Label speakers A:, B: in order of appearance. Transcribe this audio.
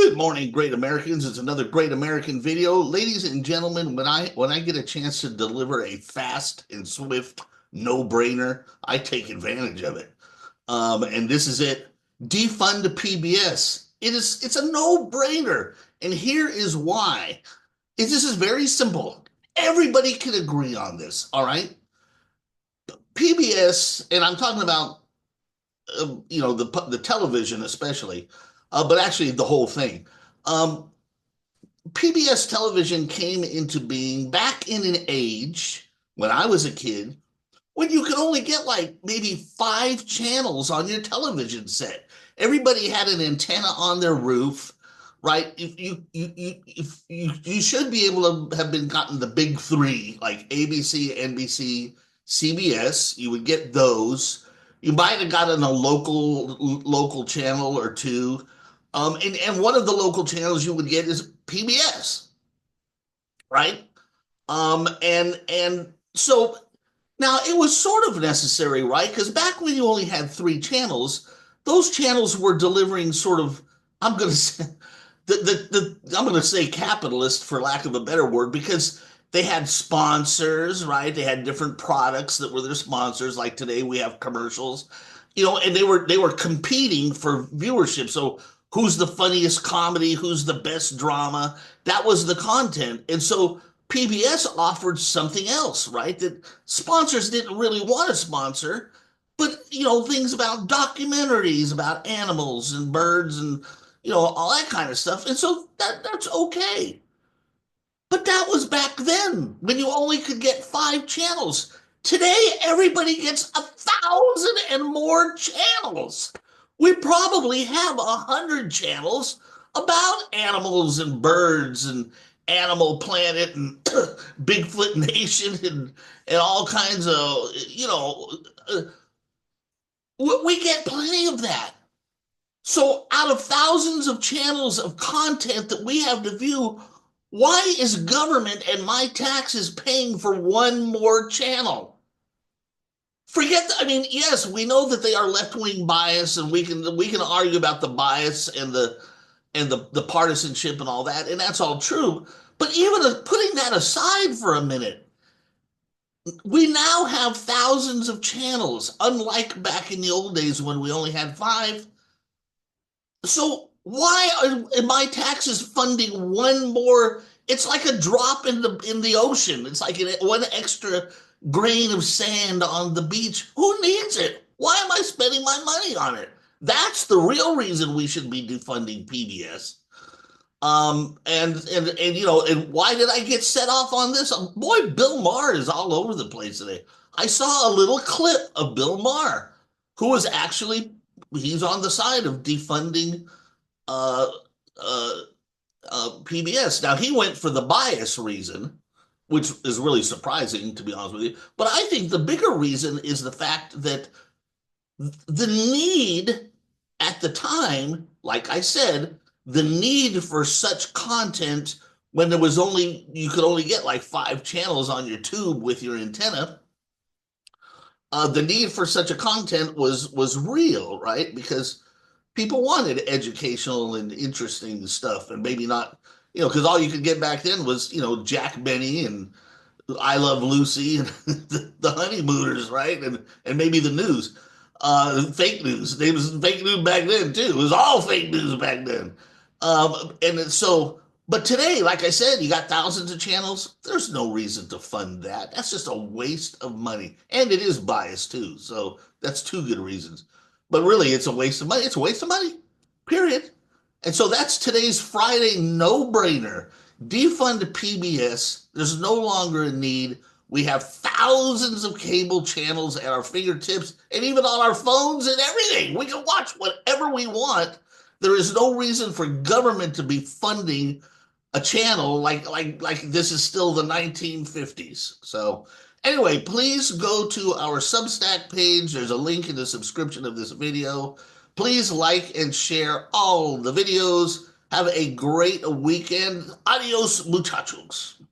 A: Good morning, great Americans. It's another great American video. Ladies and gentlemen, when I get a chance to deliver a fast and swift no-brainer, I take advantage of it. And this is it. Defund PBS. It's a no-brainer. And here is why. This is very simple. Everybody can agree on this, all right? PBS, and I'm talking about the television especially, but actually the whole thing. Um, PBS television came into being back in an age when I was a kid when you could only get like maybe five channels on your television set. Everybody had an antenna on their roof, right? You should be able to have been gotten the big three like ABC, NBC, CBS. You would get those. You might have gotten a local channel or two. And one of the local channels you would get is PBS, right? And so now it was sort of necessary, right? Because back when you only had three channels, those channels were delivering sort of, I'm going to say, I'm going to say capitalist for lack of a better word, because they had sponsors, right? They had different products that were their sponsors. Like today we have commercials, and they were competing for viewership. So who's the funniest comedy? Who's the best drama? That was the content. And so PBS offered something else, right? That sponsors didn't really want to sponsor, but things about documentaries about animals and birds and all that kind of stuff. And so that's okay. But that was back then when you only could get five channels. Today, everybody gets 1,000 and more channels. We probably have 100 channels about animals and birds and Animal Planet and Bigfoot Nation and all kinds of, uh, we get plenty of that. So out of thousands of channels of content that we have to view, why is government and my taxes paying for one more channel? I mean, yes, we know that they are left-wing bias, and we can argue about the bias and the partisanship and all that, and that's all true. But even putting that aside for a minute, we now have thousands of channels, unlike back in the old days when we only had five. So why are my taxes funding one more? It's like a drop in the ocean. It's like one extra grain of sand on the beach. Who needs it? Why am I spending my money on it? That's the real reason we should be defunding PBS. And why did I get set off on this? Boy, Bill Maher is all over the place today. I saw a little clip of Bill Maher, who was actually he's on the side of defunding uh, uh, PBS. Now he went for the bias reason, which is really surprising to be honest with you. But I think the bigger reason is the fact that the need at the time, like I said, the need for such content when you could only get like five channels on your tube with your antenna. The need for such a content was real, right? Because people wanted educational and interesting stuff, and maybe not, because all you could get back then was, Jack Benny and I Love Lucy and the honeymooners, right? And maybe the news, fake news. It was fake news back then too. It was all fake news back then. And so, but today, like I said, you got thousands of channels. There's no reason to fund that. That's just a waste of money. And it is biased too. So that's two good reasons. But really, it's a waste of money. It's a waste of money, period. And so that's today's Friday no-brainer. Defund PBS. There's no longer a need. We have thousands of cable channels at our fingertips and even on our phones and everything. We can watch whatever we want. There is no reason for government to be funding a channel like this is still the 1950s. So anyway, please go to our Substack page. There's a link in the description of this video. Please like and share all the videos. Have a great weekend. Adios, muchachos.